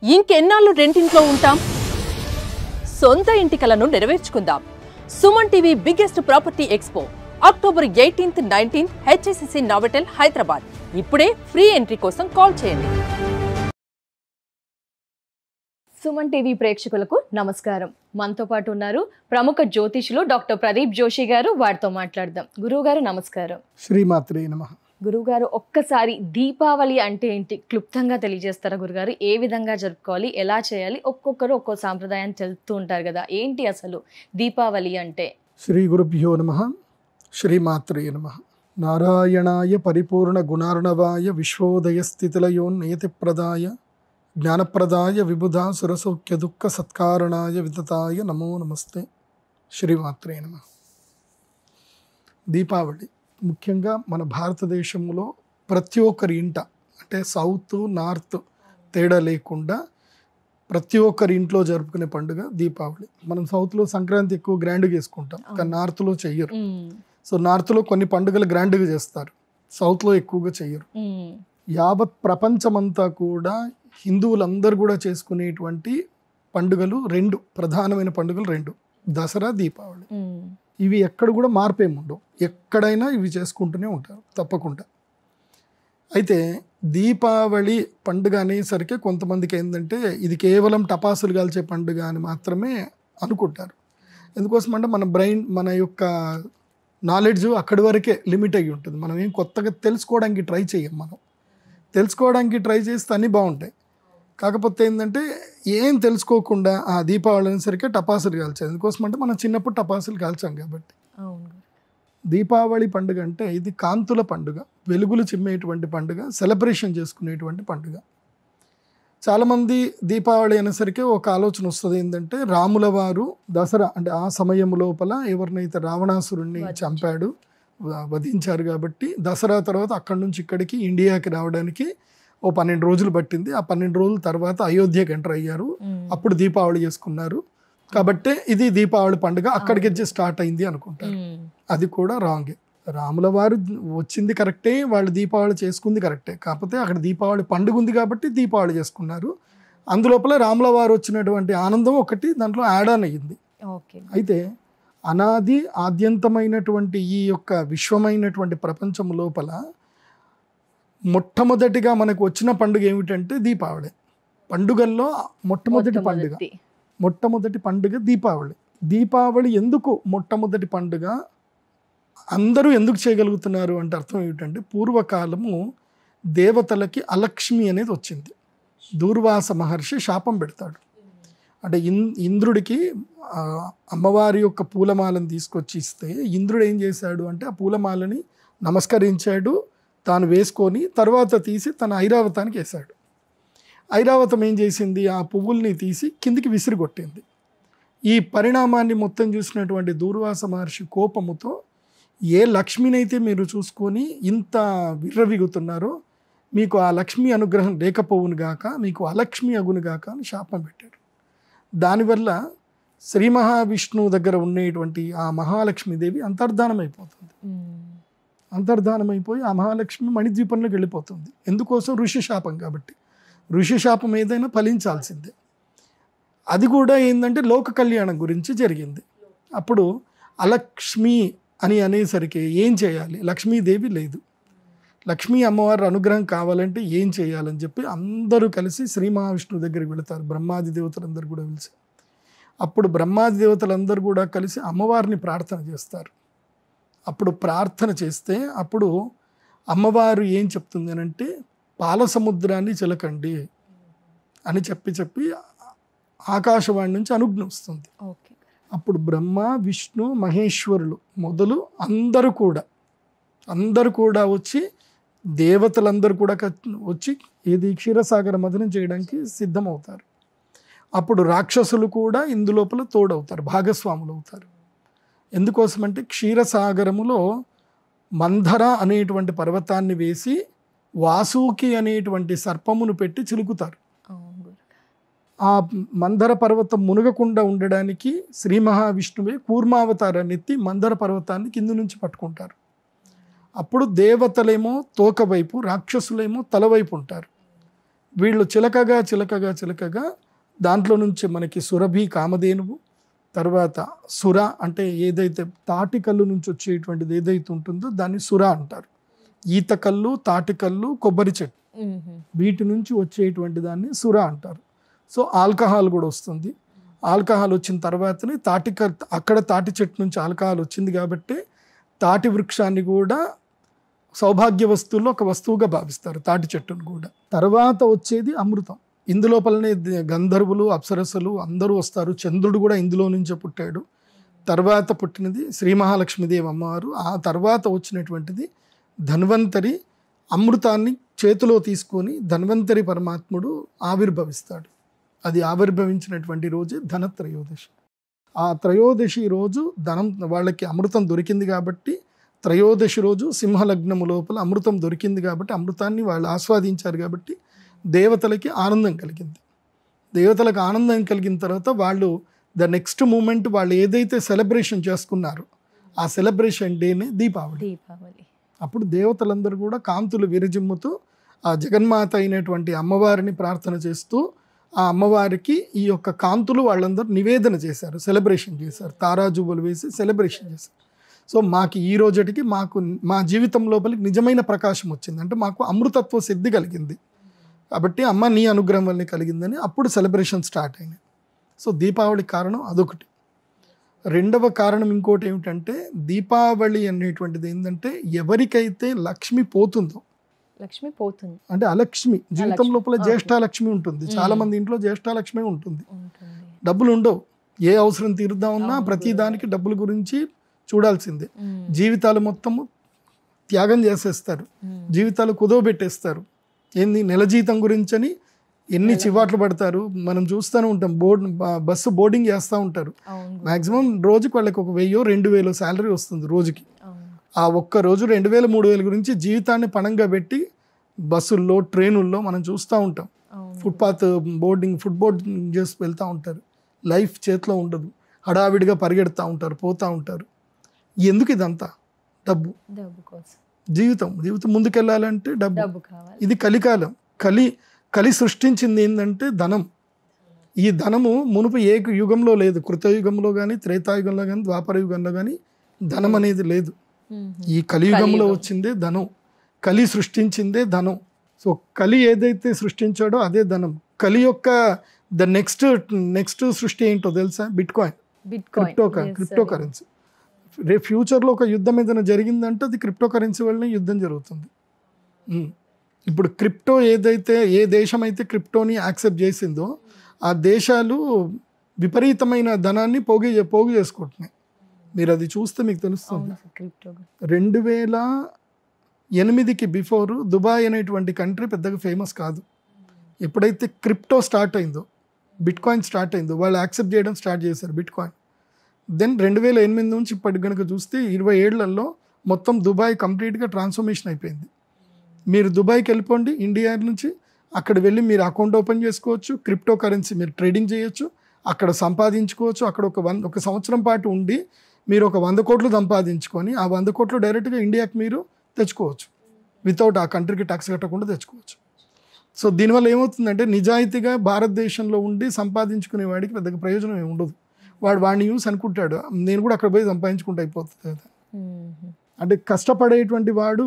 ఇంకెన్నాళ్ళు రెంటింట్లో ఉంటాం? సొంత ఇంటి కలను నెరవేర్చుకుందాం. Suman TV biggest property expo October 18th, 19th HSCC Novotel Hyderabad. ఇప్పుడే ఫ్రీ ఎంట్రీ కోసం కాల్ చేయండి. సుమన్ టీవీ ప్రేక్షకులకు నమస్కారం. మనతో పాటు ఉన్నారు ప్రముఖ జ్యోతిషులు డాక్టర్ ప్రదీప్ జోషి గారు. వారితో మాట్లాడదాం. గురువు గారు నమస్కారం. శ్రీమాత్రే నమః. గురువు గారు, ఒక్కసారి దీపావళి అంటే ఏంటి క్లుప్తంగా తెలియజేస్తారా గురుగారు? ఏ విధంగా జరుపుకోవాలి, ఎలా చేయాలి? ఒక్కొక్కరు ఒక్కో సాంప్రదాయాన్ని తెలుపుతూ ఉంటారు కదా, ఏంటి అసలు దీపావళి అంటే? శ్రీ గురుభ్యో నమః. శ్రీమాత్రే నమః. నారాయణాయ పరిపూర్ణ గుణార్ణవాయ విశ్వోదయ స్థితిలయో నియతిప్రదాయ జ్ఞానప్రదాయ విబుధా సురసౌఖ్య దుఃఖ సత్కారణాయ వితతాయ నమో నమస్తే. శ్రీమాత్రే నమః. దీపావళి ముఖ్యంగా మన భారతదేశంలో ప్రతి ఒక్కరి ఇంట, అంటే సౌత్ నార్త్ తేడా లేకుండా ప్రతి ఒక్కరి ఇంట్లో జరుపుకునే పండుగ దీపావళి. మనం సౌత్లో సంక్రాంతి ఎక్కువ గ్రాండ్గా చేసుకుంటాం, కానీ నార్త్లో చెయ్యరు. సో నార్త్లో కొన్ని పండుగలు గ్రాండ్గా చేస్తారు, సౌత్లో ఎక్కువగా చెయ్యరు. యావత్ ప్రపంచమంతా కూడా హిందువులందరూ కూడా చేసుకునేటువంటి పండుగలు రెండు, ప్రధానమైన పండుగలు రెండు, దసరా, దీపావళి. ఇవి ఎక్కడ కూడా మార్పేముండవు, ఎక్కడైనా ఇవి చేసుకుంటూనే ఉంటారు తప్పకుండా. అయితే దీపావళి పండుగ అనేసరికి కొంతమందికి ఏంటంటే ఇది కేవలం టపాసులు కాల్చే పండుగ అని మాత్రమే అనుకుంటారు. ఎందుకోసం అంటే మన బ్రెయిన్, మన యొక్క నాలెడ్జ్ అక్కడి వరకే లిమిట్ అయ్యి ఉంటుంది. మనం ఏం కొత్తగా తెలుసుకోవడానికి ట్రై చేయం. మనం తెలుసుకోవడానికి ట్రై చేస్తే అన్నీ బాగుంటాయి. కాకపోతే ఏంటంటే ఏం తెలుసుకోకుండా ఆ దీపావళి అనేసరికి టపాసులు కాల్చారు. ఎందుకోసం అంటే మనం చిన్నప్పుడు టపాసులు కాల్చాం కాబట్టి. దీపావళి పండుగ అంటే ఇది కాంతుల పండుగ, వెలుగులు చిమ్మేటువంటి పండుగ, సెలబ్రేషన్ చేసుకునేటువంటి పండుగ. చాలామంది దీపావళి అనేసరికి ఒక ఆలోచన వస్తుంది, ఏంటంటే రాముల వారు దసరా అంటే ఆ సమయం లోపల ఎవరినైతే రావణాసురుణ్ణి చంపాడు, వధించారు కాబట్టి దసరా తర్వాత అక్కడి నుంచి ఇక్కడికి ఇండియాకి రావడానికి 12 రోజులు పట్టింది. ఆ 12 రోజుల తర్వాత అయోధ్యకి ఎంటర్ అయ్యారు, అప్పుడు దీపావళి చేసుకున్నారు. కాబట్టి ఇది దీపావళి పండుగ అక్కడికి స్టార్ట్ అయింది అనుకుంటారు. అది కూడా రాంగే. రాముల వారు వచ్చింది కరెక్టే, వాళ్ళు దీపావళి చేసుకుంది కరెక్టే. కాకపోతే అక్కడ దీపావళి పండుగ ఉంది కాబట్టి దీపావళి చేసుకున్నారు. అందులోపల రాముల వారు వచ్చినటువంటి ఆనందం ఒకటి దాంట్లో యాడ్ ఆన్ అయ్యింది. అయితే అనాది ఆద్యంతమైనటువంటి ఈ యొక్క విశ్వమైనటువంటి ప్రపంచం లోపల మొట్టమొదటిగా మనకు వచ్చిన పండుగ ఏమిటంటే దీపావళి. పండుగల్లో మొట్టమొదటి పండుగ దీపావళి. దీపావళి ఎందుకు మొట్టమొదటి పండుగ, అందరూ ఎందుకు చేయగలుగుతున్నారు అంటే అర్థం ఏమిటంటే, పూర్వకాలము దేవతలకి అలక్ష్మి అనేది వచ్చింది. దూర్వాస మహర్షి శాపం పెడతాడు. అంటే ఇంద్రుడికి అమ్మవారి యొక్క పూలమాలను తీసుకొచ్చి ఇస్తే ఇంద్రుడు ఏం చేశాడు అంటే ఆ పూలమాలని నమస్కరించాడు, తాను వేసుకొని తర్వాత తీసి తన ఐరావతానికి వేశాడు. ఐరావతం ఏం చేసింది, ఆ పువ్వుల్ని తీసి కిందికి విసిరిగొట్టింది. ఈ పరిణామాన్ని మొత్తం చూసినటువంటి దూర్వాస మహర్షి కోపముతో, ఏ లక్ష్మినైతే మీరు చూసుకొని ఇంత విర్రవిగుతున్నారో మీకు ఆ లక్ష్మి అనుగ్రహం లేకపోవును గాక, మీకు అలక్ష్మి అగును గాక అని శాపం పెట్టాడు. దానివల్ల శ్రీ మహావిష్ణువు దగ్గర ఉండేటువంటి ఆ మహాలక్ష్మీదేవి అంతర్ధానమైపోతుంది. అంతర్ధానమైపోయి ఆ మహాలక్ష్మి మణిద్వీపంలోకి వెళ్ళిపోతుంది. ఎందుకోసం? ఋషి శాపం కాబట్టి. ఋషి శాపం ఏదైనా ఫలించాల్సిందే. అది కూడా ఏంటంటే లోక కళ్యాణం గురించి జరిగింది. అప్పుడు అలక్ష్మి అని అనేసరికి ఏం చేయాలి, లక్ష్మీదేవి లేదు. లక్ష్మీ అమ్మవారి అనుగ్రహం కావాలంటే ఏం చేయాలని చెప్పి అందరూ కలిసి శ్రీ మహావిష్ణువు దగ్గరికి వెళతారు. బ్రహ్మాది దేవతలందరూ కూడా కలిసి. అప్పుడు బ్రహ్మాది దేవతలందరూ కూడా కలిసి అమ్మవారిని ప్రార్థన చేస్తారు. అప్పుడు ప్రార్థన చేస్తే అప్పుడు అమ్మవారు ఏం చెప్తుంది అని అంటే, పాల సముద్రాన్ని చిలకండి అని చెప్పి ఆకాశవాణి నుంచి అనుజ్ఞ వస్తుంది. అప్పుడు బ్రహ్మ, విష్ణు, మహేశ్వరులు మొదలు అందరూ కూడా వచ్చి, దేవతలందరూ కూడా వచ్చి ఇది క్షీరసాగర మథనం చేయడానికి సిద్ధమవుతారు. అప్పుడు రాక్షసులు కూడా ఇందులోపల తోడవుతారు, భాగస్వాములు అవుతారు. ఎందుకోసమంటే క్షీరసాగరములో మంధర అనేటువంటి పర్వతాన్ని వేసి వాసుకి అనేటువంటి సర్పమును పెట్టి చిలుకుతారు. ఆ మందర పర్వతం మునగకుండా ఉండడానికి శ్రీ మహావిష్ణువే కూర్మావతారాన్ని ఎత్తి మందర పర్వతాన్ని కింద నుంచి పట్టుకుంటారు. అప్పుడు దేవతలేమో తోక వైపు, రాక్షసులేమో తల వైపు ఉంటారు. వీళ్ళు చిలకగా దాంట్లో నుంచి మనకి సురభి కామధేనువు, తర్వాత సుర అంటే ఏదైతే తాటికల్లు నుంచి వచ్చేటువంటిది ఏదైతే ఉంటుందో దాన్ని సుర అంటారు. ఈతకల్లు, తాటికల్లు, కొబ్బరి చెట్టు వీటి నుంచి వచ్చేటువంటి దాన్ని సుర అంటారు. సో ఆల్కహాల్ కూడా వస్తుంది. ఆల్కహాల్ వచ్చిన తర్వాతనే అక్కడ తాటి చెట్టు నుంచి ఆల్కహాల్ వచ్చింది కాబట్టి తాటి వృక్షాన్ని కూడా సౌభాగ్య వస్తువుల్లో ఒక వస్తువుగా భావిస్తారు, తాటి చెట్టును కూడా. తర్వాత వచ్చేది అమృతం. ఇందులోపలనే గంధర్వులు, అప్సరసలు అందరూ వస్తారు. చంద్రుడు కూడా ఇందులో నుంచే పుట్టాడు. తర్వాత పుట్టినది శ్రీ మహాలక్ష్మీదేవి అమ్మవారు. ఆ తర్వాత వచ్చినటువంటిది ధన్వంతరి. అమృతాన్ని చేతిలో తీసుకొని ధన్వంతరి పరమాత్ముడు ఆవిర్భవిస్తాడు. అది ఆవిర్భవించినటువంటి రోజే ధనత్రయోదశి. ఆ త్రయోదశి రోజు వాళ్ళకి అమృతం దొరికింది కాబట్టి, త్రయోదశి రోజు సింహలగ్నము లోపల అమృతం దొరికింది కాబట్టి, అమృతాన్ని వాళ్ళు ఆస్వాదించారు కాబట్టి దేవతలకి ఆనందం కలిగింది. దేవతలకు ఆనందం కలిగిన తర్వాత వాళ్ళు నెక్స్ట్ మూమెంట్ వాళ్ళు ఏదైతే సెలబ్రేషన్ చేసుకున్నారో ఆ సెలబ్రేషన్ డేనే దీపావళి. అప్పుడు దేవతలందరూ కూడా కాంతులు విరజిమ్ముతూ ఆ జగన్మాత అయినటువంటి అమ్మవారిని ప్రార్థన చేస్తూ ఆ అమ్మవారికి ఈ యొక్క కాంతులు వాళ్ళందరూ నివేదన చేశారు, సెలబ్రేషన్ చేశారు, తారాజువ్వలు వేసి సెలబ్రేషన్ చేశారు. సో మాకు ఈ రోజుటికి మా జీవితం లోపలికి నిజమైన ప్రకాశం వచ్చింది, అంటే మాకు అమృతత్వ సిద్ధి కలిగింది కాబట్టి అమ్మ నీ అనుగ్రహం వల్లనే కలిగిందని అప్పుడు సెలబ్రేషన్ స్టార్ట్ అయినాయి. సో దీపావళి కారణం అదొకటి. రెండవ కారణం ఇంకోటి ఏమిటంటే, దీపావళి అనేటువంటిది ఏంటంటే ఎవరికైతే లక్ష్మి పోతుందో, అంటే అలక్ష్మి జీవితం లోపల జ్యేష్ఠాలక్ష్మి ఉంటుంది. చాలా మంది ఇంట్లో జ్యేష్ఠాలక్ష్మి ఉంటుంది. డబ్బులు ఉండవు, ఏ అవసరం తీరుద్దామన్నా ప్రతి దానికి డబ్బుల గురించి చూడాల్సిందే. జీవితాలు మొత్తము త్యాగం చేసేస్తారు, జీవితాలు కుదవబెట్టేస్తారు. ఏంది నెల జీతం గురించి అని ఎన్ని చివాట్లు పడతారు మనం చూస్తూనే ఉంటాం. బస్సు బోర్డింగ్ చేస్తూ ఉంటారు. మాక్సిమం రోజుకి వాళ్ళకి 1000-2000 శాలరీ వస్తుంది రోజుకి. ఆ ఒక్క రోజు 2000-3000 గురించి జీవితాన్ని పణంగా పెట్టి బస్సుల్లో, ట్రైనుల్లో మనం చూస్తూ ఉంటాం. ఫుట్ బోర్డింగ్ చేసి వెళ్తూ ఉంటారు. లైఫ్ చేతిలో ఉండదు, హడావిడిగా పరిగెడుతూ ఉంటారు, పోతూ ఉంటారు. ఎందుకు ఇదంతా? డబ్బు కోసం. జీవితం ముందుకెళ్ళాలంటే డబ్బు. ఇది కలికాలం. కలి సృష్టించింది ఏంటంటే ధనం. ఈ ధనము మునుపు ఏ యుగంలో లేదు. కృతయుగంలో కానీ, త్రేతాయుగంలో కానీ, ద్వాపర యుగంలో కానీ ధనం అనేది లేదు. ఈ కలియుగంలో వచ్చిందే ధనం. కలి సృష్టించిందే ధనం. సో కలి ఏదైతే సృష్టించాడో అదే ధనం. కలి యొక్క నెక్స్ట్ సృష్టి ఏంటో తెలుసా? Bitcoin, crypto currency. రేపు ఫ్యూచర్లో ఒక యుద్ధం ఏదైనా జరిగిందంటే అది క్రిప్టో కరెన్సీ వల్లనే యుద్ధం జరుగుతుంది. ఇప్పుడు క్రిప్టో ఏ దేశం అయితే క్రిప్టోని యాక్సెప్ట్ చేసిందో ఆ దేశాలు విపరీతమైన ధనాన్ని పోగు చేసుకుంటున్నాయి. మీరు అది చూస్తే మీకు తెలుస్తుంది. 2008కి బిఫోర్ దుబాయ్ అనేటువంటి కంట్రీ పెద్దగా ఫేమస్ కాదు. ఎప్పుడైతే క్రిప్టో స్టార్ట్ అయిందో, బిట్కాయిన్ స్టార్ట్ అయిందో, వాళ్ళు యాక్సెప్ట్ చేయడం స్టార్ట్ చేశారు బిట్కాయిన్. దెన్ 2008 నుంచి ఇప్పటికి కనుక చూస్తే 20 ఏళ్లలో మొత్తం దుబాయ్ కంప్లీట్గా ట్రాన్స్ఫర్మేషన్ అయిపోయింది. మీరు దుబాయ్కి వెళ్ళిపోండి ఇండియా నుంచి, అక్కడ వెళ్ళి మీరు అకౌంట్ ఓపెన్ చేసుకోవచ్చు, క్రిప్టో కరెన్సీ మీరు ట్రేడింగ్ చేయొచ్చు, అక్కడ సంపాదించుకోవచ్చు. అక్కడ ఒక సంవత్సరం పాటు ఉండి మీరు ఒక 100 కోట్లు సంపాదించుకొని ఆ 100 కోట్లు డైరెక్ట్గా ఇండియాకి మీరు తెచ్చుకోవచ్చు, వితౌట్ ఆ కంట్రీకి ట్యాక్స్ కట్టకుండా తెచ్చుకోవచ్చు. సో దీనివల్ల ఏమవుతుందంటే నిజాయితీగా భారతదేశంలో ఉండి సంపాదించుకునే వాడికి పెద్దగా ప్రయోజనం ఏమి ఉండదు. వాడిని యూస్ అనుకుంటాడు, నేను కూడా అక్కడ పోయి సంపాదించుకుంటూ అయిపోతుంది కదా. అంటే కష్టపడేటువంటి వాడు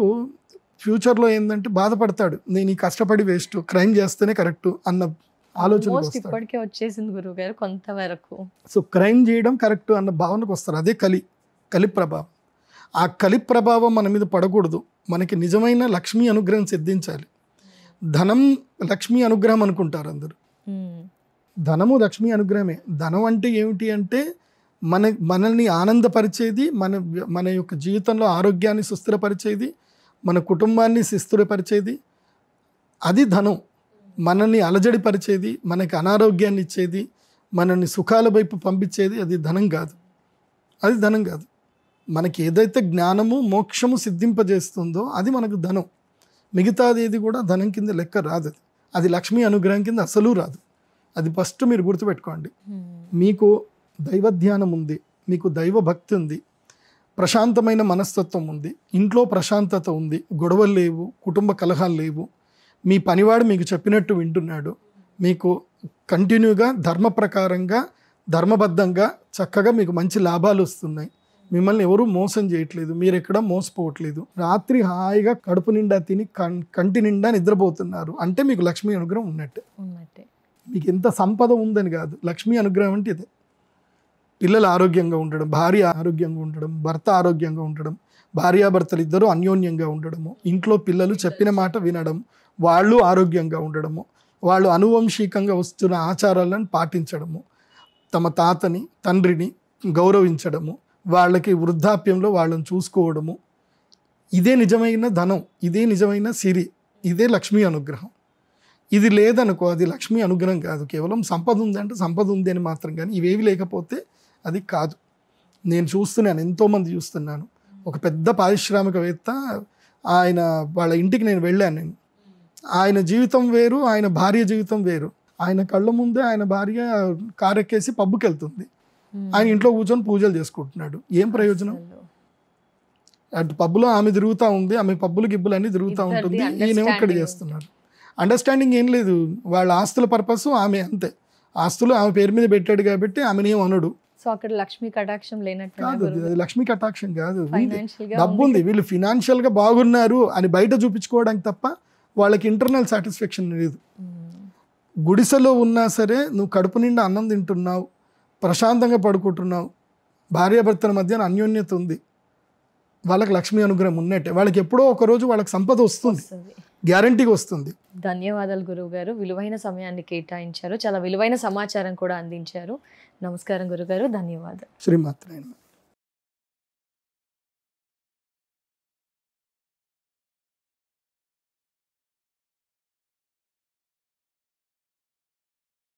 ఫ్యూచర్లో ఏంటంటే బాధపడతాడు, నేను ఈ కష్టపడి వేస్ట్, క్రైమ్ చేస్తేనే కరెక్ట్ అన్న ఆలోచన ఇప్పటికే వచ్చేసింది గురువు గారు కొంతవరకు. సో క్రైమ్ చేయడం కరెక్ట్ అన్న భావనకు వస్తారు. అదే కలి ప్రభావం. ఆ కలి ప్రభావం మన మీద పడకూడదు. మనకి నిజమైన లక్ష్మీ అనుగ్రహం సిద్ధించాలి. ధనం లక్ష్మీ అనుగ్రహం అనుకుంటారు అందరూ. ధనము లక్ష్మీ అనుగ్రహమే. ధనం అంటే ఏమిటి అంటే మనల్ని ఆనందపరిచేది, మన యొక్క జీవితంలో ఆరోగ్యాన్ని సుస్థిరపరిచేది, మన కుటుంబాన్ని సుస్థిరపరిచేది, అది ధనం. మనల్ని అలజడిపరిచేది, మనకి అనారోగ్యాన్ని ఇచ్చేది, మనల్ని సుఖాల వైపు పంపించేది అది ధనం కాదు. అది ధనం కాదు. మనకి ఏదైతే జ్ఞానము మోక్షము సిద్ధింపజేస్తుందో అది మనకు ధనం. మిగతాది ఏది కూడా ధనం కింద లెక్క రాదు. అది లక్ష్మీ అనుగ్రహం కింద అసలు రాదు. అది ఫస్ట్ మీరు గుర్తుపెట్టుకోండి. మీకు దైవ ధ్యానం ఉంది, మీకు దైవ భక్తి ఉంది, ప్రశాంతమైన మనస్తత్వం ఉంది, ఇంట్లో ప్రశాంతత ఉంది, గొడవలు లేవు, కుటుంబ కలహాలు లేవు, మీ పనివాడు మీకు చెప్పినట్టు వింటున్నాడు, మీకు కంటిన్యూగా ధర్మ ప్రకారంగా ధర్మబద్ధంగా చక్కగా మీకు మంచి లాభాలు వస్తున్నాయి, మిమ్మల్ని ఎవరు మోసం చేయట్లేదు, మీరు ఎక్కడ మోసపోవట్లేదు, రాత్రి హాయిగా కడుపు నిండా తిని కంటి నిండా నిద్రపోతున్నారు అంటే మీకు లక్ష్మీ అనుగ్రహం ఉన్నట్టే. మీకు ఎంత సంపద ఉందని కాదు, లక్ష్మీ అనుగ్రహం అంటే ఇదే. పిల్లలు ఆరోగ్యంగా ఉండడం, భార్య ఆరోగ్యంగా ఉండడం, భర్త ఆరోగ్యంగా ఉండడం, భార్యాభర్తలు ఇద్దరు అన్యోన్యంగా ఉండడము, ఇంట్లో పిల్లలు చెప్పిన మాట వినడం, వాళ్ళు ఆరోగ్యంగా ఉండడము, వాళ్ళు అనువంశికంగా వస్తున్న ఆచారాలను పాటించడము, తమ తాతని తండ్రిని గౌరవించడము, వాళ్ళకి వృద్ధాప్యంలో వాళ్ళని చూసుకోవడము, ఇదే నిజమైన ధనం, ఇదే నిజమైన సిరి, ఇదే లక్ష్మీ అనుగ్రహం. ఇది లేదనుకో అది లక్ష్మీ అనుగ్రహం కాదు, కేవలం సంపద ఉంది అంటే సంపద ఉంది అని మాత్రం, కానీ ఇవేవి లేకపోతే అది కాదు. నేను చూస్తున్నాను, ఎంతోమంది చూస్తున్నాను. ఒక పెద్ద పారిశ్రామికవేత్త, ఆయన వాళ్ళ ఇంటికి నేను వెళ్ళాను. ఆయన జీవితం వేరు, ఆయన భార్య జీవితం వేరు. ఆయన కళ్ళ ముందే ఆయన భార్య కారు ఎక్కేసి పబ్బుకి వెళ్తుంది, ఆయన ఇంట్లో కూర్చొని పూజలు చేసుకుంటున్నాడు. ఏం ప్రయోజనం? అటు పబ్బులో ఆమె తిరుగుతూ ఉంది, ఆమె పబ్బులు గిబ్బులు అన్నీ తిరుగుతూ ఉంటుంది, ఈయన ఇక్కడ చేస్తున్నారు. అండర్స్టాండింగ్ ఏం లేదు. వాళ్ళ ఆస్తుల పర్పస్ ఆమె అంతే, ఆస్తులు ఆమె పేరు మీద పెట్టాడు కాబట్టి ఆమెను ఏం అనడు. సో అక్కడ లక్ష్మీ కటాక్షం లేనట్టు కాదు, అది లక్ష్మీ కటాక్షం కాదు. డబ్బు ఉంది, వీళ్ళు ఫినాన్షియల్ గా బాగున్నారు అని బయట చూపించుకోవడానికి తప్ప వాళ్ళకి ఇంటర్నల్ సాటిస్ఫాక్షన్ లేదు. గుడిసెలో ఉన్నా సరే నువ్వు కడుపు నిండా అన్నం తింటున్నావు, ప్రశాంతంగా పడుకుంటున్నావు, భార్యాభర్తల మధ్యన అన్యోన్యత ఉంది, వాళ్ళకి లక్ష్మీ అనుగ్రహం ఉన్నట్టే. వాళ్ళకి ఎప్పుడో ఒకరోజు వాళ్ళకి సంపద వస్తుంది, గ్యారంటీగా వస్తుంది. ధన్యవాదాలు గురువు గారు, విలువైన సమయాన్ని కేటాయించారు, చాలా విలువైన సమాచారం కూడా అందించారు. నమస్కారం గురుగారు, ధన్యవాదాలు. శ్రీమాత్రే నమః.